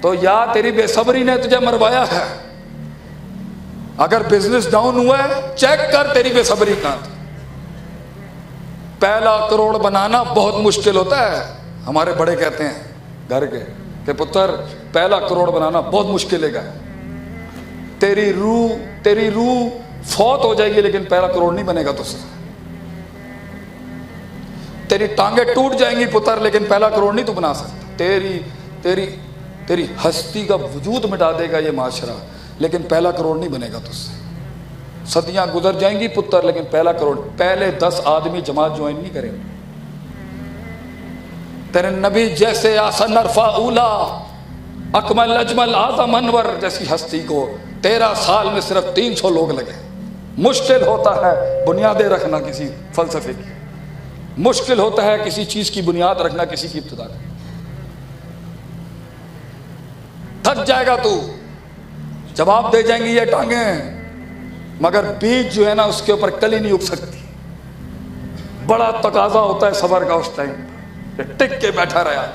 تو یا تیری بے صبری نے تجھے مروایا ہے، اگر بزنس ڈاؤن ہوا ہے چیک کر تیری بے صبری کہاں تھی۔ پہلا کروڑ بنانا بہت مشکل ہوتا ہے، ہمارے بڑے کہتے ہیں گھر کے کہ پتر پہلا کروڑ بنانا بہت مشکل ہے گا، تیری روح فوت ہو جائے گی لیکن پہلا کروڑ نہیں بنے گا تجھ سے، تیری ٹانگیں ٹوٹ جائیں گی پتر لیکن پہلا کروڑ نہیں تو بنا سکتا، تیری ہستی کا وجود مٹا دے گا یہ معاشرہ لیکن پہلا کروڑ نہیں بنے گا تجھ سے، صدیاں گزر جائیں گی پتر لیکن پہلا کروڑ، پہلے 10 آدمی جماعت جوائن نہیں کریں گے، تیرے نبی جیسے آسن عرفہ اولا اکمل اجمل اعظم انور جیسی ہستی کو 13 سال میں صرف 300 لوگ لگے۔ مشکل ہوتا ہے بنیادیں رکھنا کسی فلسفے کی، مشکل ہوتا ہے کسی چیز کی بنیاد رکھنا، کسی کی ابتدا کا، تھک جائے گا تو، جواب دے جائیں گی یہ ٹانگیں، مگر بیج جو ہے نا اس کے اوپر کلی نہیں اگ سکتی، بڑا تقاضا ہوتا ہے صبر کا اس ٹائم، ٹک کے بیٹھا رہا